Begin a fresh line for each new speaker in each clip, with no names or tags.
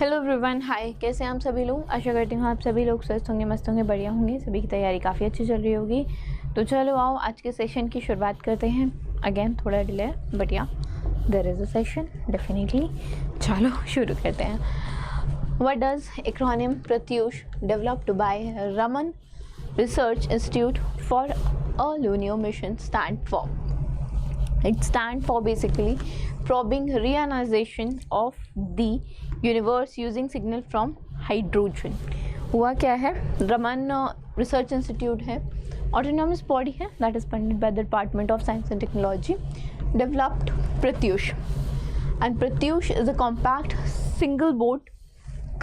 Hello everyone, हाय। कैसे हैं आप सभी लोग? आशा करती हूँ आप सभी लोग स्वस्थ होंगे, मस्त होंगे, बढ़िया होंगे। सभी की तैयारी काफ़ी अच्छी चल रही होगी। तो चलो आओ आज के सेशन की शुरुआत करते हैं। अगेन थोड़ा delay but yeah there is a session definitely. चलो शुरू करते हैं। What does acronym Pratyush developed by Raman Research Institute for a lunar mission stand for? It stands for basically probing reionization of the universe using signal from hydrogen. हुआ क्या है? Raman Research institute है, autonomous body है, that is funded by the department of science and technology, developed Pratyush. And Pratyush is a compact single board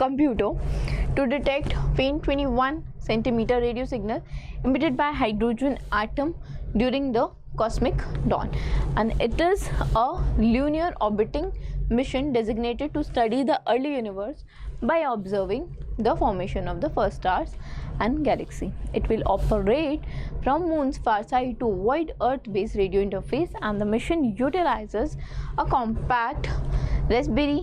computer to detect faint 21 centimeter radio signal emitted by hydrogen atom during the cosmic dawn, and it is a lunar orbiting mission designated to study the early universe by observing the formation of the first stars and galaxy. It will operate from moon's far side to avoid earth-based radio interface, and the mission utilizes a compact Raspberry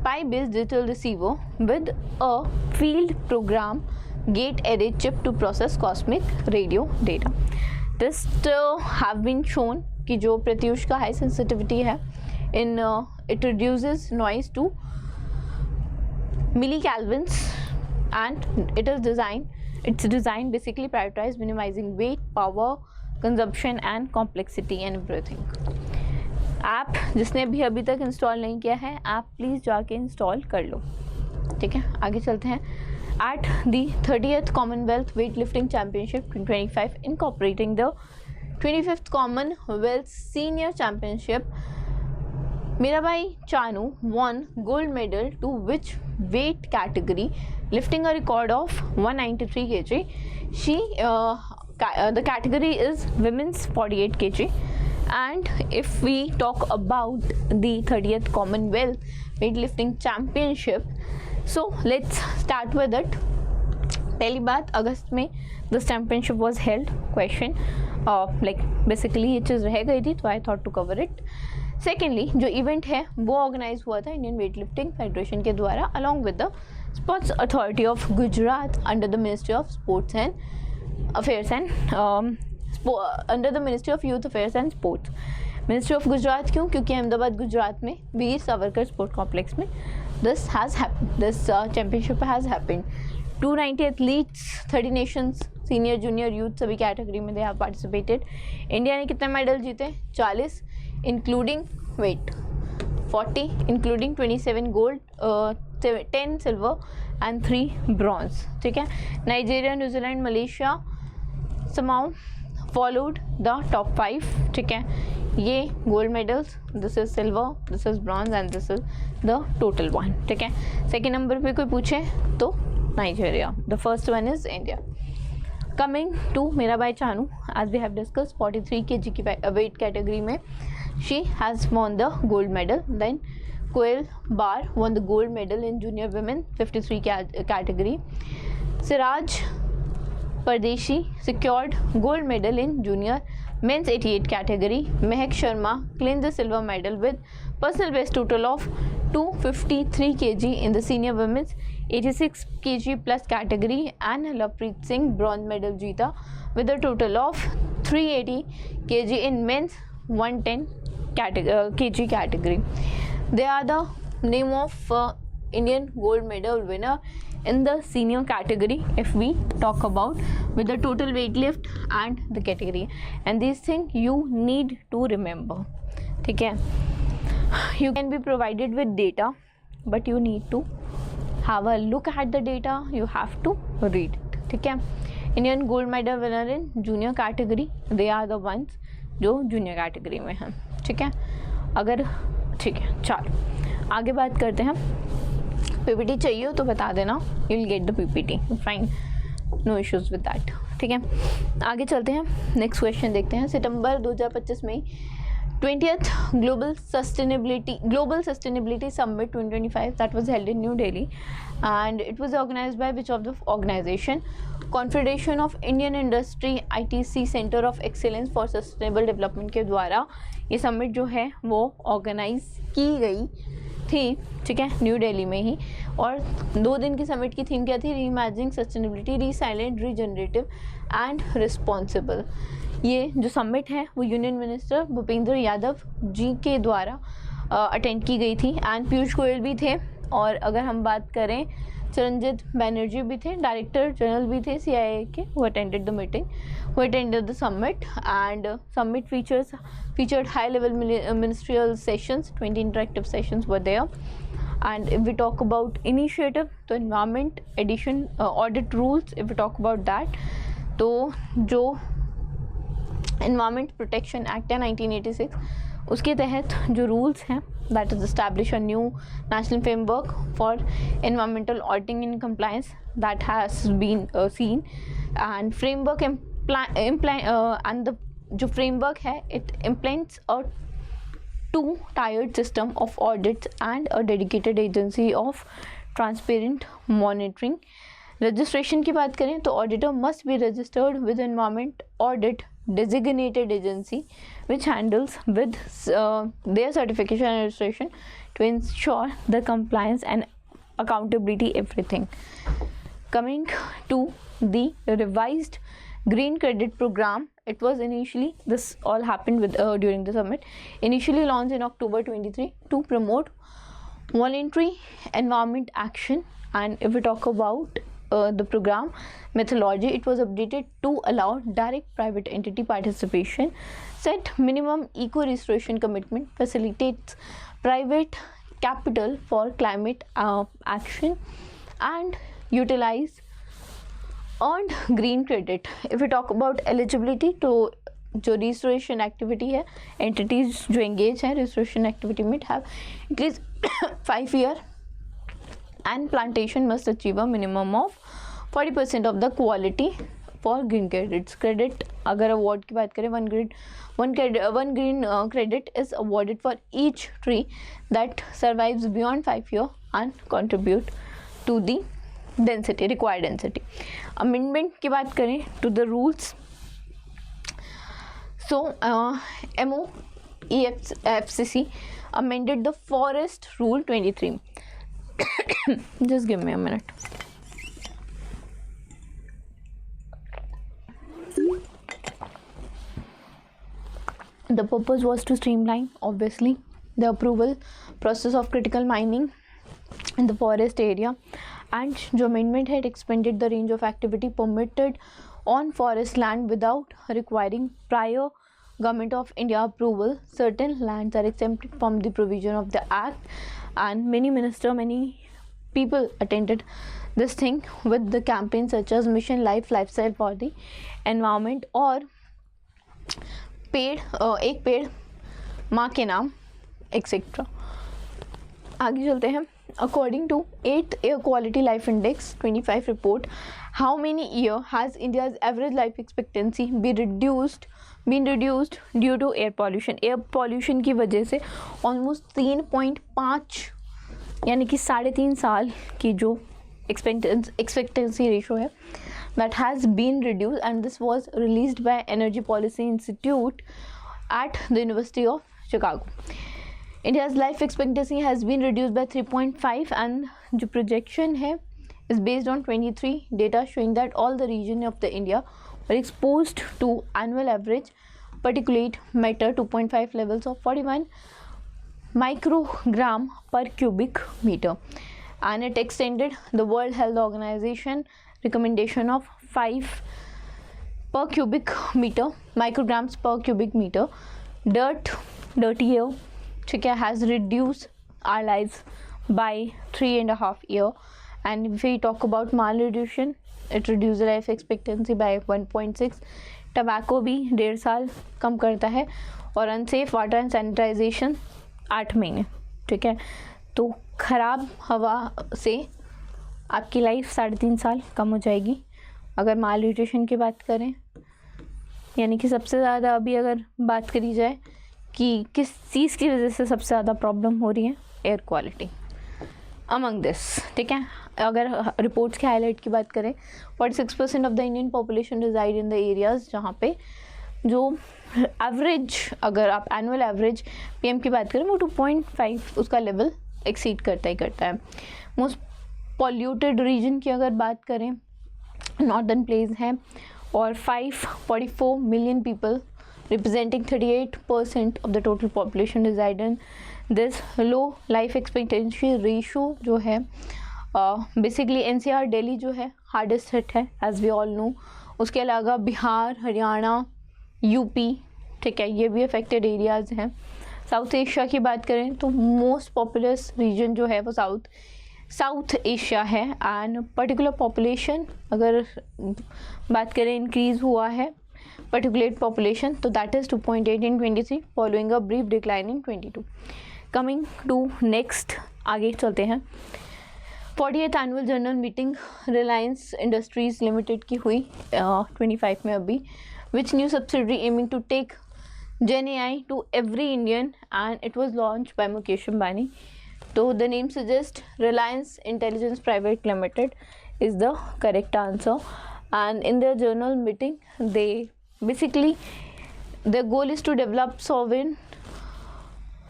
Pi based digital receiver with a field program gate array chip to process cosmic radio data. This have been shown कि जो प्रत्यूष का high sensitivity है in it reduces noise to millikelvins, and it's designed basically prioritize minimizing weight, power consumption and complexity and everything. App जिसने भी अभी तक install नहीं किया है, ऐप प्लीज़ जाके इंस्टॉल कर लो. ठीक है, आगे चलते हैं. At the 30th Commonwealth Weightlifting Championship 2025, incorporating the 25th Commonwealth Senior Championship, Mirabai Chanu won gold medal to which weight category, lifting a record of 193 kg. The category is women's 48 kg. And if we talk about the 30th Commonwealth Weightlifting Championship, so let's start with it. पहली बात, अगस्त में this championship was held. Question like basically ये चीज़ रह गई थी, तो I thought to cover it. Secondly, जो event है वो ऑर्गेनाइज हुआ था इंडियन वेटलिफ्टिंग फेडरेशन के द्वारा along with the Sports Authority of Gujarat under the Ministry of Sports and Affairs and under the ministry of youth affairs and sports. Ministry of Gujarat क्यों? क्योंकि अहमदाबाद गुजरात में वीर सावरकर स्पोर्ट कॉम्प्लेक्स में this championship has happened. 290 athletes, 30 Nations, senior junior youth सभी category में they have participated. India ने कितने medal जीते? 40 including weight, 40 including 27 gold, 10 silver and 3 bronze. ठीक है, Nigeria, New Zealand, Malaysia Samoa followed the top 5. ठीक है, ये gold medals, this is silver, this is bronze and this is the total one. ठीक है, सेकेंड नंबर पे कोई पूछे तो Nigeria. The first one is India. Coming to Mirabai Chanu, as we have discuss 43 kg की वेट कैटेगरी में she has won the gold medal. Then Koyal Bar won the gold medal in junior women 53 category. Siraj Pardeshi secured gold medal in junior men's 88 category. Mehak Sharma claimed the silver medal with personal best total of 253 kg in the senior women's 86 kg plus category, and Lovepreet Singh bronze medal जीता with a total of 380 kg in men's 110 kg category. They are the name of Indian gold medal winner in the senior category if we talk about with the total weight lift and the category, and these things you need to remember. ठीक है, you can be provided with data but you need to have a look at the data, you have to read it. ठीक है, Indian gold medal winner in junior category, they are the ones जो junior category में हैं. ठीक है, अगर ठीक है चलो आगे बात करते हैं. पीपीटी चाहिए हो तो बता देना, you will get the PPT, fine, no issues with that. ठीक है, आगे चलते हैं. नेक्स्ट क्वेश्चन देखते हैं. सितंबर 2025 में 20th Global Sustainability Summit 2025 that was held in New Delhi, and it was organized by which of the organization? Confederation of Indian Industry ITC Center of Excellence for Sustainable Development के द्वारा ये summit जो है वो organise की गई थी, ठीक है, न्यू दिल्ली में ही। और 2 दिन की समिट की थीम क्या थी? Reimagining sustainability, resilient, regenerative and responsible. ये जो समिट है वो यूनियन मिनिस्टर भूपेंद्र यादव जी के द्वारा अटेंड की गई थी एंड पीयूष गोयल भी थे। और अगर हम बात करें, चिरंजीत बैनर्जी भी थे, डायरेक्टर जनरल भी थे CIA के, who attended the meeting, who attended the summit, and summit featured high level ministerial sessions, 20 interactive sessions were there. And if we talk about initiative, the environment edition audit rules, if we talk about that, तो जो Environment Protection Act है 1986, उसके तहत जो rules हैं, that is establish a new national framework for environmental auditing and compliance, that has been seen, and framework and the जो framework है, it implements a two-tiered system of audits and a dedicated agency of transparent monitoring. Registration की बात करें तो auditor must be registered with environment audit designated agency which handles with their certification and registration to ensure the compliance and accountability everything. Coming to the revised green credit program, it was initially, this all happened with during the summit, initially launched in October 23 to promote voluntary environment action. And if we talk about the program methodology, it was updated to allow direct private entity participation, set minimum eco restoration commitment, facilitates private capital for climate action, and utilize earned green credit. If we talk about eligibility, तो जो restoration activity है, entities जो engage है restoration activity में have at least 5 year and plantation must achieve a minimum of 40% of the quality for green credits. Credit अगर award की बात करें, one green credit is awarded for each tree that survives beyond 5 years and contribute to the density, required density. Amendment की बात करें to the rules, so MOEFCC amended the forest rule 23. Just give me a minute. The purpose was to streamline, obviously, the approval process of critical mining in the forest area, and जो amendment had expanded the range of activity permitted on forest land without requiring prior Government of India approval. Certain lands are exempted from the provision of the act, and many people attended this thing with the campaigns such as Mission Life, Lifestyle for the Environment, और एक पेड़ माँ के नाम etcetera. आगे चलते हैं. According to 8th Air Quality Life Index 25 report, how many years has India's average life expectancy been reduced due to air pollution? Air pollution की वजह से almost 3.5 यानी कि 3.5 साल की जो expectancy ratio है, that has been reduced, and this was released by Energy Policy Institute at the University of Chicago. India's life expectancy has been reduced by 3.5, and the projection है is based on 23 data showing that all the region of the India were exposed to annual average particulate matter 2.5 levels of 41 microgram per cubic meter, and it extended the World Health Organization recommendation of 5 per cubic meter micrograms per cubic meter. Dirty air, ठीक है, has reduced our lives by 3.5 years. And if we talk about malnutrition, it reduces life expectancy by 1.6. Tobacco भी 1.5 साल कम करता है, और unsafe water and sanitisation 8 महीने. ठीक है, तो ख़राब हवा से आपकी लाइफ 3.5 साल कम हो जाएगी. अगर माल न्यूट्रिशन की बात करें, यानी कि सबसे ज़्यादा अभी अगर बात करी जाए कि किस चीज़ की वजह से सबसे ज़्यादा प्रॉब्लम हो रही है, एयर क्वालिटी अमंग दिस. ठीक है, अगर रिपोर्ट्स के हाईलाइट की बात करें, 46% of the Indian population reside in the areas जहाँ पे जो एवरेज, अगर आप एनुअल एवरेज PM की बात करें, वो 2.5 उसका लेवल एक्सीड करता ही करता है। मोस्ट पॉल्यूटेड रीजन की अगर बात करें, नॉर्दर्न प्लेस है और 544 million people representing 38% of the total population reside in this low life expectancy ratio जो है बेसिकली NCR दिल्ली जो है हार्डेस्ट हिट है एज वी ऑल नो। उसके अलावा बिहार, हरियाणा, यूपी, ठीक है, ये भी अफेक्टेड एरियाज़ हैं। साउथ एशिया की बात करें तो मोस्ट पॉपुलस रीजन जो है वो साउथ एशिया है एंड पर्टिकुलर पॉपुलेशन अगर बात करें इंक्रीज़ हुआ है particulate population, तो that is 2.8 in 23 following a brief decline in 22. Coming to next, आगे चलते हैं। 48th annual general meeting Reliance Industries Limited की हुई 25 में अभी, which new subsidiary aiming to take gen AI to every Indian and it was launch by Mukesh Ambani. तो the name suggest Reliance Intelligence Private Limited is the correct answer and in their journal meeting they basically their goal is to develop sovereign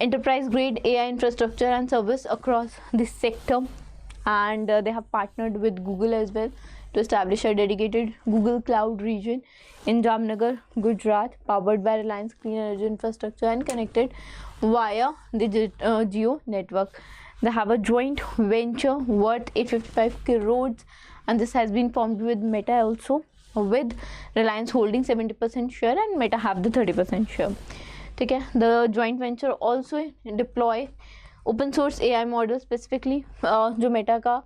enterprise grade AI infrastructure and service across this sector and they have partnered with Google as well to establish a dedicated Google Cloud region in Jamnagar, Gujarat, powered by Reliance Clean Energy Infrastructure and connected via the Geo network. They have a joint venture worth 855 crores and this has been formed with Meta also, with Reliance holding 70% share and Meta have the 30% share. ठीक है, the joint venture also deploy open source AI model specifically जो Meta का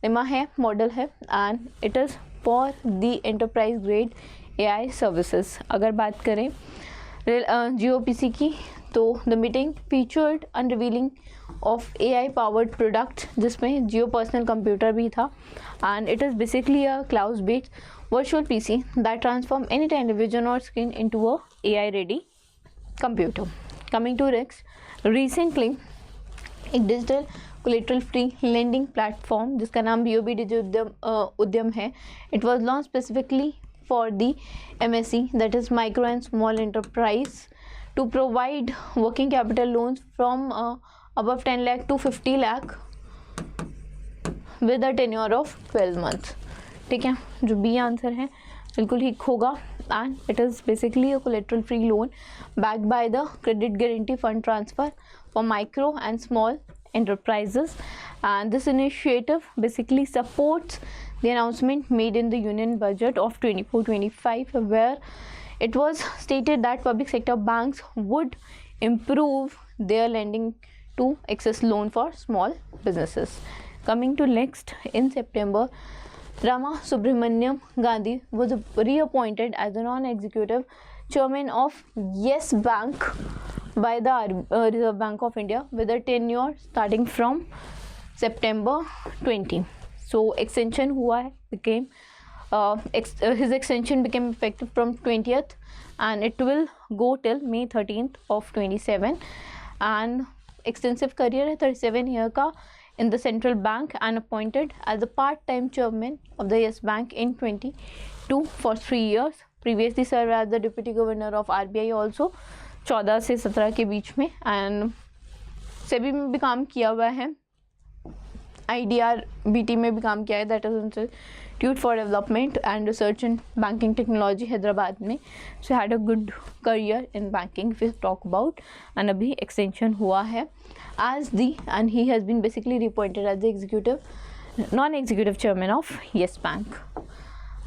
lemma है model है and it is for the enterprise grade AI services. अगर बात करें GOPC की तो the meeting featured unveiling of AI powered product जिसमें Geo personal computer भी था and it is basically a cloud based virtual PC that transform any television or screen into a AI ready computer. Coming to next, recently एक digital collateral free lending platform जिसका नाम BOB digital Udyam है, it was launch specifically for the MSE that is micro and small enterprise to provide working capital loans from above 10 lakh to 50 lakh with a tenure of 12 months. ठीक है, जो B answer है बिल्कुल ठीक होगा and it is basically a collateral free loan backed by the credit guarantee fund transfer for micro and small enterprises and this initiative basically supports the announcement made in the union budget of 24-25 where it was stated that public sector banks would improve their lending to access loan for small businesses. Coming to next, in September, Rama Subramaniam Gandhi was reappointed as the non-executive chairman of Yes Bank by the Reserve Bank of India with a tenure starting from September 20. So extension हुआ है, became his extension became effective from 20th and it will go till May 13th of 27 and extensive career है 37 year का in the central bank and appointed as a part-time chairman of the Yes Bank in 22 for 3 years. Previously served as the deputy governor of RBI also 14 से 17 के बीच में and SEBI में भी काम किया हुआ है, IDR-BT में भी काम किया है, that is institute for development and research in banking technology Hyderabad में. So had a good career in banking if we talk about and अभी एक्सटेंशन हुआ है as the and he has been basically reappointed as the executive non executive chairman of Yes Bank.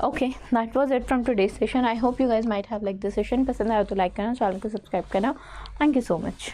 Okay, that was it from today's session. I hope you guys might have like this session. पसंद आया तो like करना, channel को subscribe करना. Thank you so much.